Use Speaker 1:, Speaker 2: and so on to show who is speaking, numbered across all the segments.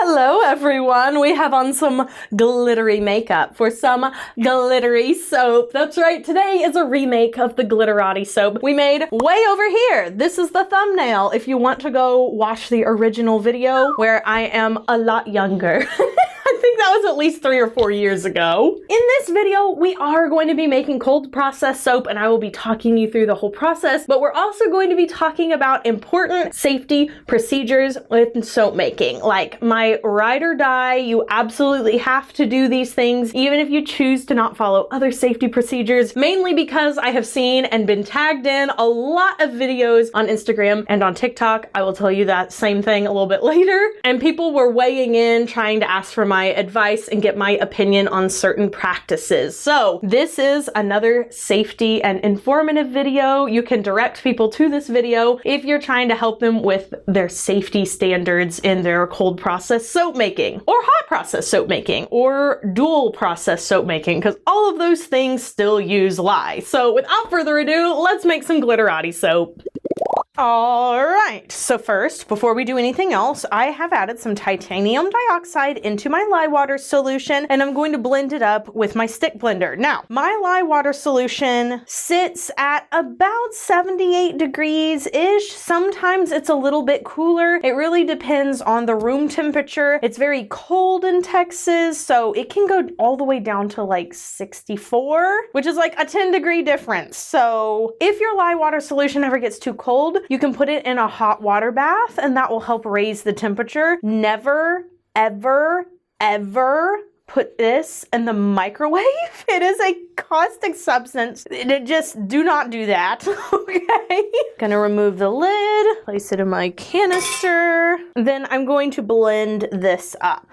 Speaker 1: Hello everyone, we have on some glittery makeup for some glittery soap. That's right, today is a remake of the 𝘠𝘠𝘪𝑒 soap we made way over here. This is the thumbnail if you want to go watch the original video where I am a lot younger. I think that was at least 3 or 4 years ago. In this video, we are going to be making cold process soap and I will be talking you through the whole process, but we're also going to be talking about important safety procedures with soap making. Like my ride or die, you absolutely have to do these things, even if you choose to not follow other safety procedures, mainly because I have seen and been tagged in a lot of videos on Instagram and on TikTok. I will tell you that same thing a little bit later. And people were weighing in, trying to ask for my advice and get my opinion on certain practices. So this is another safety and informative video. You can direct people to this video if you're trying to help them with their safety standards in their cold process soap making, or hot process soap making, or dual process soap making, because all of those things still use lye. So without further ado, let's make some glitter-ati soap. Alright, so first, before we do anything else, I have added some titanium dioxide into my lye water solution and I'm going to blend it up with my stick blender. Now, my lye water solution sits at about 78 degrees-ish. Sometimes it's a little bit cooler. It really depends on the room temperature. It's very cold in Texas, so it can go all the way down to like 64, which is like a 10-degree difference. So if your lye water solution ever gets too cold, you can put it in a hot water bath and that will help raise the temperature. Never, ever, ever put this in the microwave. It is a caustic substance. Just do not do that, okay? Gonna remove the lid, place it in my canister. Then I'm going to blend this up.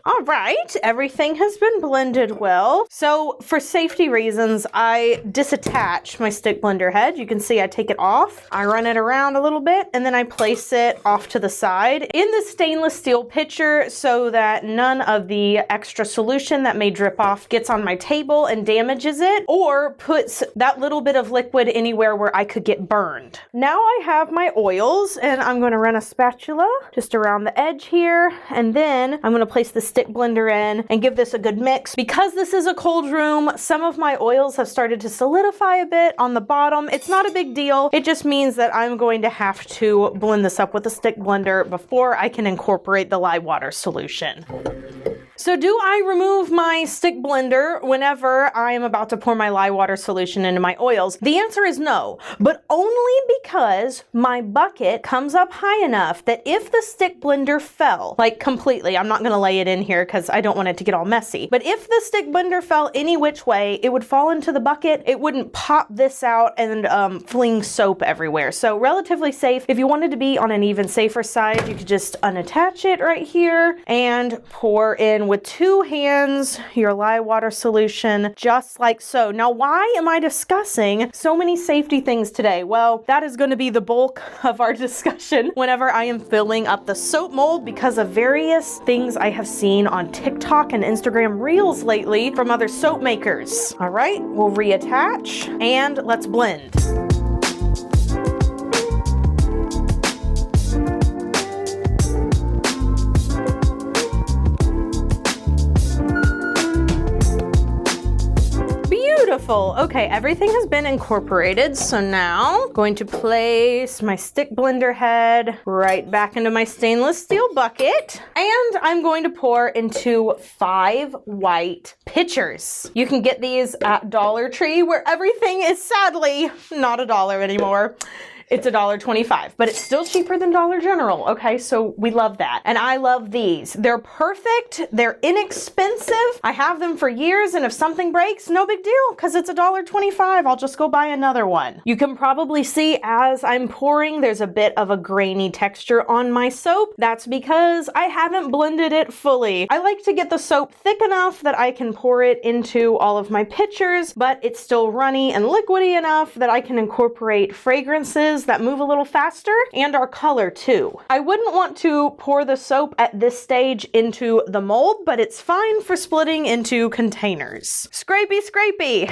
Speaker 1: All right, everything has been blended well. So for safety reasons, I disattach my stick blender head. You can see I take it off. I run it around a little bit and then I place it off to the side in the stainless steel pitcher so that none of the extra solution that may drip off gets on my table and damages it or puts that little bit of liquid anywhere where I could get burned. Now I have my oils and I'm going to run a spatula just around the edge here, and then I'm going to place the stick blender in and give this a good mix. Because this is a cold room, some of my oils have started to solidify a bit on the bottom. It's not a big deal. It just means that I'm going to have to blend this up with a stick blender before I can incorporate the lye water solution. So do I remove my stick blender whenever I am about to pour my lye water solution into my oils? The answer is no, but only because my bucket comes up high enough that if the stick blender fell, like completely, I'm not gonna lay it in here because I don't want it to get all messy, but if the stick blender fell any which way, it would fall into the bucket. It wouldn't pop this out and fling soap everywhere. So relatively safe. If you wanted to be on an even safer side, you could just unattach it right here and pour in with 2 hands your lye water solution, just like so. Now, why am I discussing so many safety things today? Well, that is going to be the bulk of our discussion whenever I am filling up the soap mold because of various things I have seen on TikTok and Instagram Reels lately from other soap makers. All right, we'll reattach and let's blend. Beautiful. Okay, everything has been incorporated. So now I'm going to place my stick blender head right back into my stainless steel bucket. And I'm going to pour into 5 white pitchers. You can get these at Dollar Tree where everything is sadly not $1 anymore. It's $1.25, but it's still cheaper than Dollar General, okay? So we love that. And I love these. They're perfect, they're inexpensive. I have them for years, and if something breaks, no big deal, because it's $1.25. I'll just go buy another one. You can probably see as I'm pouring, there's a bit of a grainy texture on my soap. That's because I haven't blended it fully. I like to get the soap thick enough that I can pour it into all of my pitchers, but it's still runny and liquidy enough that I can incorporate fragrances that move a little faster and our color too. I wouldn't want to pour the soap at this stage into the mold, but it's fine for splitting into containers. Scrapey, scrapey,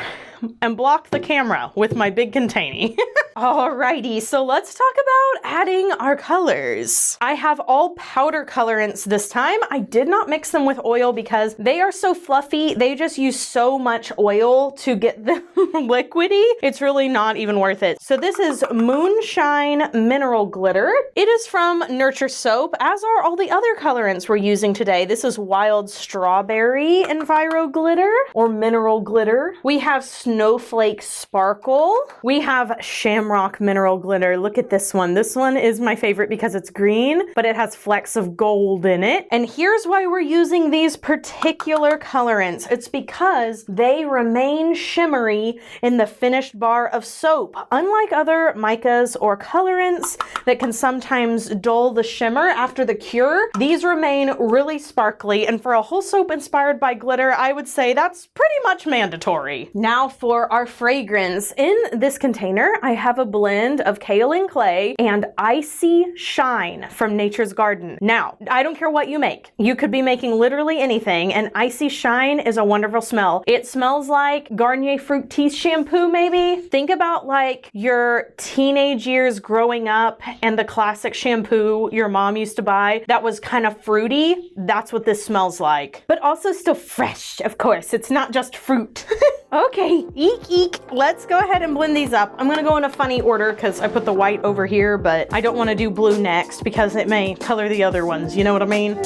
Speaker 1: and block the camera with my big container. Alrighty, so let's talk about adding our colors. I have all powder colorants this time. I did not mix them with oil because they are so fluffy. They just use so much oil to get them liquidy. It's really not even worth it. So this is Moonshine Mineral Glitter. It is from Nurture Soap, as are all the other colorants we're using today. This is Wild Strawberry Enviro Glitter or Mineral Glitter. We have Snowflake Sparkle. We have Shamrock Mineral Glitter. Look at this one. This one is my favorite because it's green, but it has flecks of gold in it. And here's why we're using these particular colorants. It's because they remain shimmery in the finished bar of soap. Unlike other micas or colorants that can sometimes dull the shimmer after the cure, these remain really sparkly. And for a whole soap inspired by glitter, I would say that's pretty much mandatory. Now for our fragrance. In this container, I have a blend of kaolin clay and Icy Shine from Nature's Garden. Now, I don't care what you make. You could be making literally anything, and Icy Shine is a wonderful smell. It smells like Garnier Fructis shampoo, maybe. Think about like your teenage years growing up and the classic shampoo your mom used to buy that was kind of fruity. That's what this smells like. But also still fresh, of course. It's not just fruit. Okay, eek eek. Let's go ahead and blend these up. I'm gonna go in a funny order because I put the white over here, but I don't want to do blue next because it may color the other ones. You know what I mean?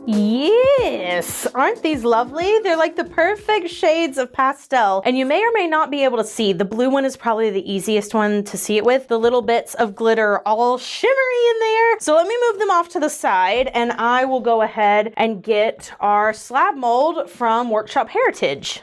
Speaker 1: Yes! Aren't these lovely? They're like the perfect shades of pastel. And you may or may not be able to see. The blue one is probably the easiest one to see it with. The little bits of glitter all shimmery in there. So let me move them off to the side and I will go ahead and get our slab mold from Workshop Heritage.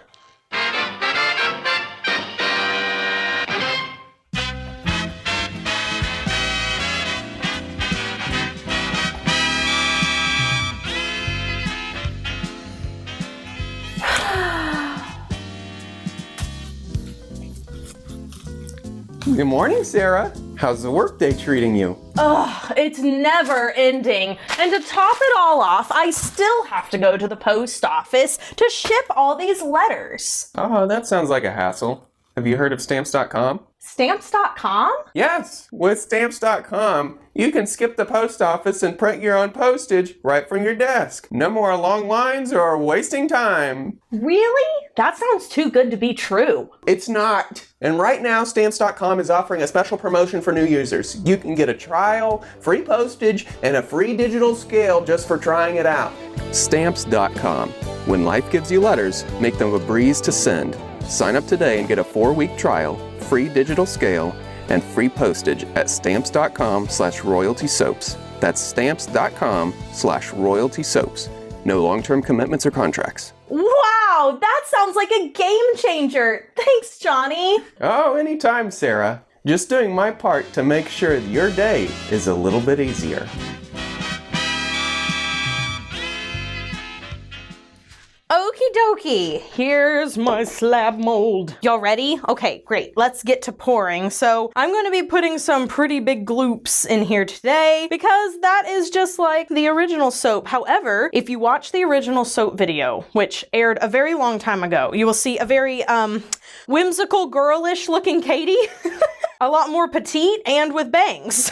Speaker 2: Good morning, Sarah. How's the workday treating you?
Speaker 1: Ugh, it's never ending. And to top it all off, I still have to go to the post office to ship all these letters.
Speaker 2: Oh, that sounds like a hassle. Have you heard of Stamps.com?
Speaker 1: Stamps.com?
Speaker 2: Yes, with Stamps.com, you can skip the post office and print your own postage right from your desk. No more long lines or wasting time.
Speaker 1: Really? That sounds too good to be true.
Speaker 2: It's not. And right now, Stamps.com is offering a special promotion for new users. You can get a trial, free postage, and a free digital scale just for trying it out. Stamps.com. When life gives you letters, make them a breeze to send. Sign up today and get a 4-week trial, free digital scale, and free postage at stamps.com/royalty soaps. That's stamps.com/royalty soaps. No long-term commitments or contracts.
Speaker 1: Wow, that sounds like a game changer. Thanks, Johnny.
Speaker 2: Oh, anytime, Sarah. Just doing my part to make sure your day is a little bit easier.
Speaker 1: Okie dokie, here's my slab mold. Y'all ready? Okay, great. Let's get to pouring. So I'm going to be putting some pretty big gloops in here today because that is just like the original soap. However, if you watch the original soap video, which aired a very long time ago, you will see a very whimsical, girlish looking Katie. A lot more petite and with bangs.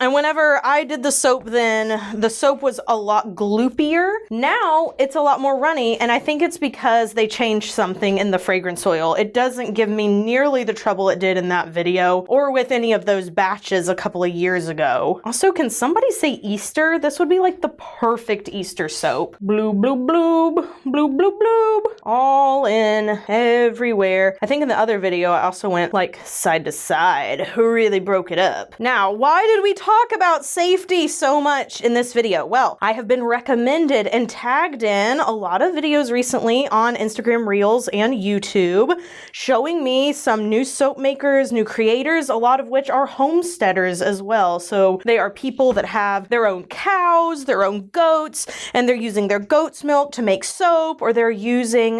Speaker 1: And whenever I did the soap then, the soap was a lot gloopier. Now it's a lot more runny, and I think it's because they changed something in the fragrance oil. It doesn't give me nearly the trouble it did in that video or with any of those batches a couple of years ago. Also, can somebody say Easter? This would be like the perfect Easter soap. Bloob, bloob, bloob, bloob, bloob, bloob. All in everywhere. I think in the other video I also went like side to side, really broke it up. Now, why did we talk about safety so much in this video? Well, I have been recommended and tagged in a lot of videos recently on Instagram Reels and YouTube showing me some new soap makers, new creators, a lot of which are homesteaders as well. So they are people that have their own cows, their own goats, and they're using their goat's milk to make soap, or they're using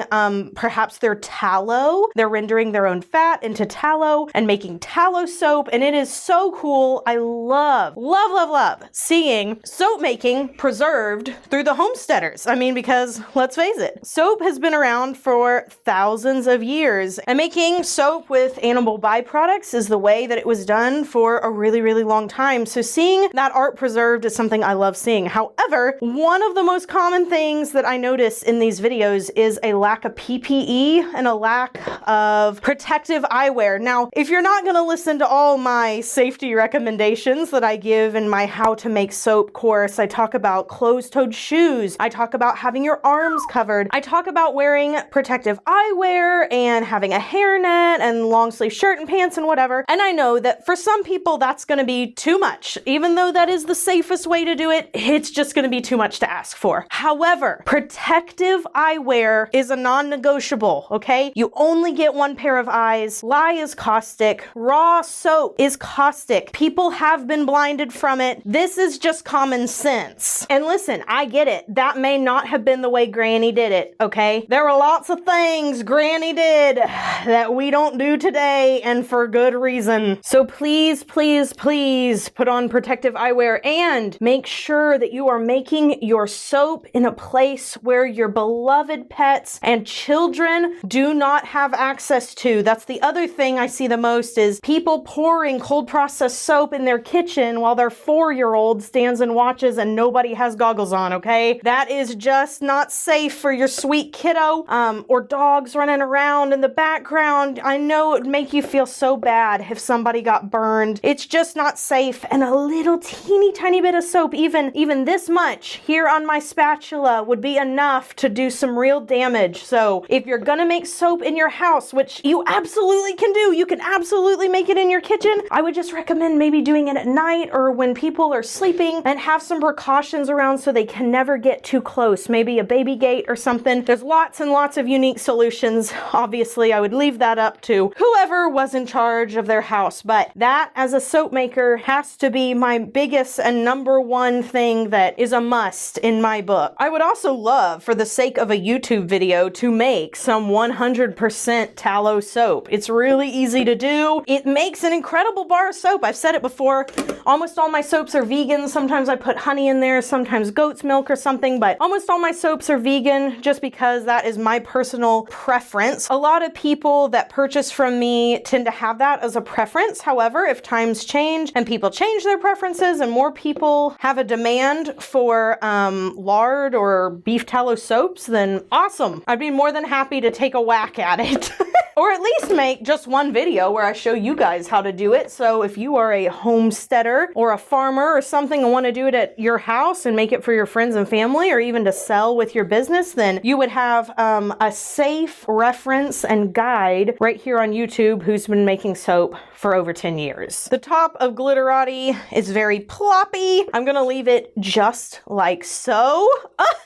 Speaker 1: perhaps their tallow. They're rendering their own fat into tallow and making tallow soap, and it is so cool. I love love seeing soap making preserved through the homesteaders. I mean, because let's face it, soap has been around for thousands of years, and making soap with animal byproducts is the way that it was done for a really long time. So seeing that art preserved is something I love seeing. However, one of the most common things that I notice in these videos is a lack of PPE and a lack of protective eyewear. Now, if you're not going to listen to all my safety recommendations that I give in my How to Make Soap course, I talk about closed-toed shoes, I talk about having your arms covered, I talk about wearing protective eyewear and having a hairnet and long sleeve shirt and pants and whatever. And I know that for some people that's going to be too much. Even though that is the safest way to do it, it's just going to be too much to ask for. However, protective eyewear is a non-negotiable, okay? You only get one pair of eyes. Lye is caustic. Raw soap is caustic. People have been blinded from it. This is just common sense. And listen, I get it. That may not have been the way Granny did it, okay? There are lots of things Granny did that we don't do today, and for good reason. So please put on protective eyewear and make sure that you are making your soap in a place where your beloved pets and children do not have access to. That's the other thing I see the most is people pouring cold processed soap in their kitchen while their 4-year-old stands and watches and nobody has goggles on, okay? That is just not safe for your sweet kiddo, or dogs running around in the background. I know it would make you feel so bad if somebody got burned. It's just not safe, and a little teeny tiny bit of soap, even this much here on my spatula, would be enough to do some real damage. So if you're gonna make soap in your house, which you absolutely can do, you can absolutely make it in your kitchen, I would just recommend maybe doing it at night or when people are sleeping, and have some precautions around so they can never get too close. Maybe a baby gate or something. There's lots and lots of unique solutions. Obviously, I would leave that up to whoever was in charge of their house, but that as a soap maker has to be my biggest and number one thing that is a must in my book. I would also love, for the sake of a YouTube video, to make some 100% tallow soap. It's really easy to do. It makes an incredible bar of soap. I've said it before. Almost all my soaps are vegan. Sometimes I put honey in there, sometimes goat's milk or something, but almost all my soaps are vegan just because that is my personal preference. A lot of people that purchase from me tend to have that as a preference. However, if times change and people change their preferences and more people have a demand for lard or beef tallow soaps, then awesome. I'd be more than happy to take a whack at it. Or at least make just one video where I show you guys how to do it. So if you are a homesteader or a farmer or something and want to do it at your house and make it for your friends and family, or even to sell with your business, then you would have a safe reference and guide right here on YouTube, who's been making soap for over 10 years. The top of Glitterati is very ploppy. I'm gonna leave it just like so.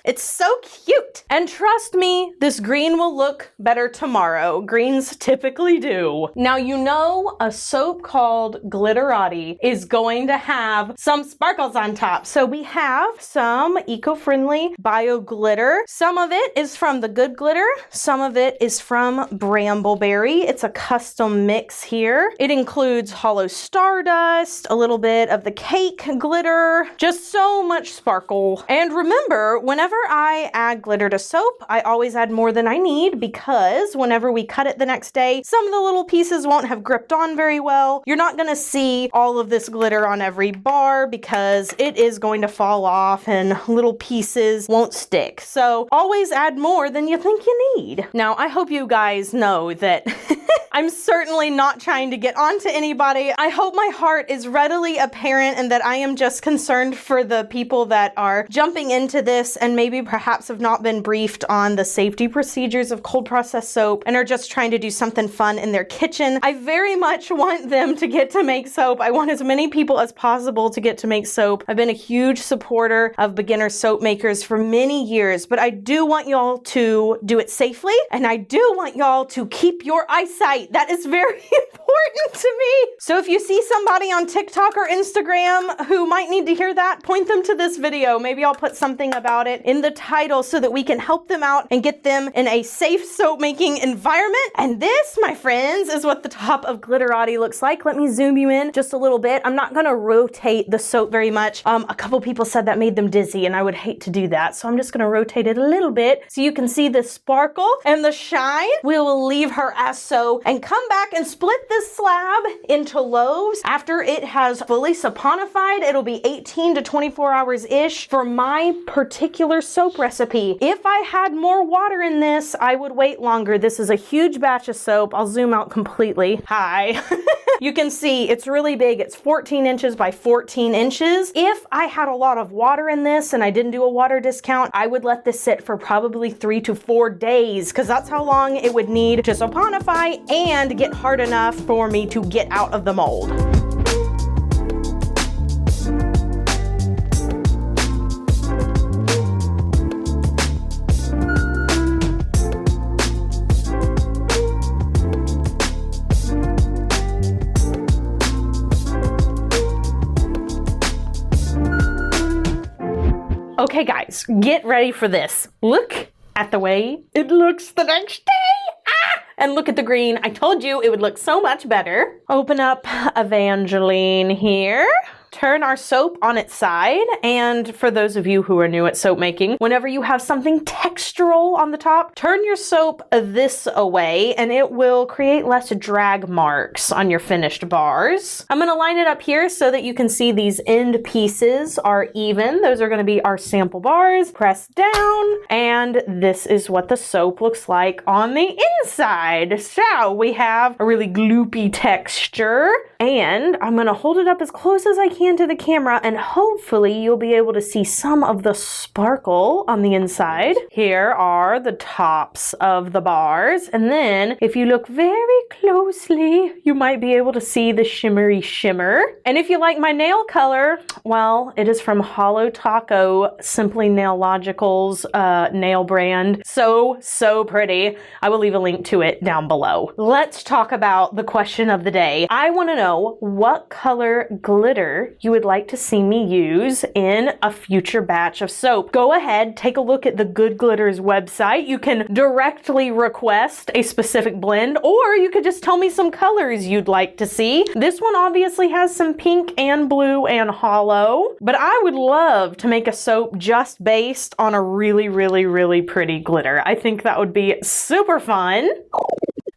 Speaker 1: It's so cute. And trust me, this green will look better tomorrow. Greens typically do. Now, you know, a soap called Glitterati is going to have some sparkles on top. So we have some eco-friendly bio glitter. Some of it is from the Good Glitter. Some of it is from Brambleberry. It's a custom mix here. It includes hollow stardust, a little bit of the cake glitter, just so much sparkle. And remember, whenever I add glitter to soap, I always add more than I need, because whenever we cut it the next day, some of the little pieces won't have gripped on very well. You're not gonna see all of this glitter on every bar because it is going to fall off and little pieces won't stick. So always add more than you think you need. Now, I hope you guys know that I'm certainly not trying to get on to anybody. I hope my heart is readily apparent and that I am just concerned for the people that are jumping into this and maybe perhaps have not been briefed on the safety procedures of cold processed soap and are just trying to do something fun in their kitchen. I very much want them to get to make soap. I want as many people as possible to get to make soap. I've been a huge supporter of beginner soap makers for many years, but I do want y'all to do it safely, and I do want y'all to keep your eyesight. right. That is very important to me. So if you see somebody on TikTok or Instagram who might need to hear that, point them to this video. Maybe I'll put something about it in the title so that we can help them out and get them in a safe soap making environment. And this, my friends, is what the top of Glitterati looks like. Let me zoom you in just a little bit. I'm not gonna rotate the soap very much. A couple people said that made them dizzy and I would hate to do that. So I'm just gonna rotate it a little bit so you can see the sparkle and the shine. We will leave her as so and come back and split this slab into loaves. After it has fully saponified, it'll be 18 to 24 hours-ish for my particular soap recipe. If I had more water in this, I would wait longer. This is a huge batch of soap. I'll zoom out completely. Hi. You can see it's really big. It's 14 inches by 14 inches. If I had a lot of water in this and I didn't do a water discount, I would let this sit for probably 3 to 4 days because that's how long it would need to saponify and get hard enough for me to get out of the mold. Okay guys, get ready for this. Look at the way it looks the next day. And look at the green. I told you it would look so much better. Open up Evangeline here. Turn our soap on its side, and for those of you who are new at soap making, whenever you have something textural on the top, turn your soap this away and it will create less drag marks on your finished bars. I'm gonna line it up here so that you can see these end pieces are even. Those are gonna be our sample bars. Press down, and this is what the soap looks like on the inside. So we have a really gloopy texture, and I'm gonna hold it up as close as I can to the camera, and hopefully you'll be able to see some of the sparkle on the inside. Here are the tops of the bars, and then if you look very closely, you might be able to see the shimmery shimmer. And if you like my nail color, well, it is from Holo Taco, Simply Nailogical's nail brand. So pretty. I will leave a link to it down below. Let's talk about the question of the day. I want to know what color glitter you would like to see me use in a future batch of soap. Go ahead, take a look at the Good Glitters website. You can directly request a specific blend, or you could just tell me some colors you'd like to see. This one obviously has some pink and blue and hollow, but I would love to make a soap just based on a really pretty glitter. I think that would be super fun.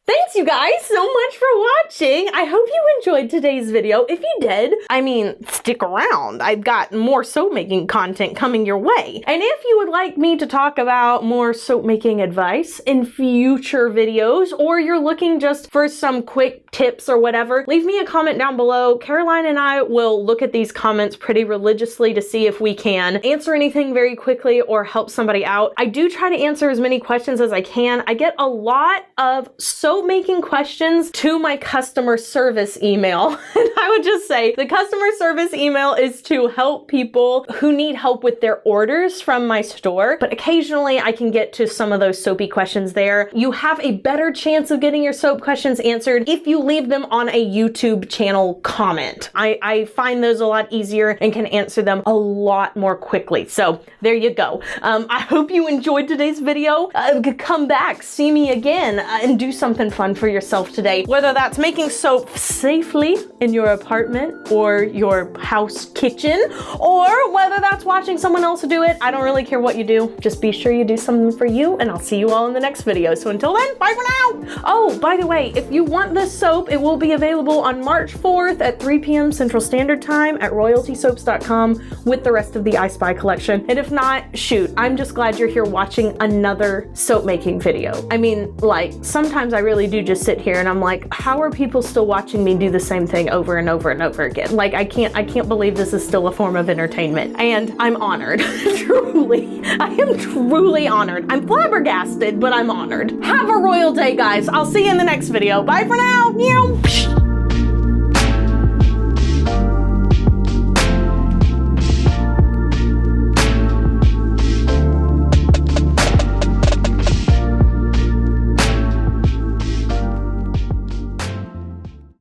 Speaker 1: Thanks you guys so much for watching. I hope you enjoyed today's video. If you did, I mean, stick around. I've got more soap making content coming your way. And if you would like me to talk about more soap making advice in future videos, or you're looking just for some quick tips or whatever, leave me a comment down below. Caroline and I will look at these comments pretty religiously to see if we can answer anything very quickly or help somebody out. I do try to answer as many questions as I can. I get a lot of soap making questions to my customer service email. And I would just say the customer service email is to help people who need help with their orders from my store. But occasionally I can get to some of those soapy questions there. You have a better chance of getting your soap questions answered if you leave them on a YouTube channel comment. I find those a lot easier and can answer them a lot more quickly. So there you go. I hope you enjoyed today's video. Come back, see me again, and do something fun for yourself today. Whether that's making soap safely in your apartment or your house kitchen, or whether that's watching someone else do it. I don't really care what you do. Just be sure you do something for you, and I'll see you all in the next video. So until then, bye for now. Oh, by the way, if you want this soap, it will be available on March 4th at 3 p.m. Central Standard Time at royaltysoaps.com with the rest of the I Spy collection. And if not, shoot, I'm just glad you're here watching another soap making video. I mean, like, sometimes I really do just sit here and I'm like, how are people still watching me do the same thing over and over and over again? Like, I can't believe this is still a form of entertainment. And I'm honored. Truly. I am truly honored. I'm flabbergasted, but I'm honored. Have a royal day, guys. I'll see you in the next video. Bye for now. Meow.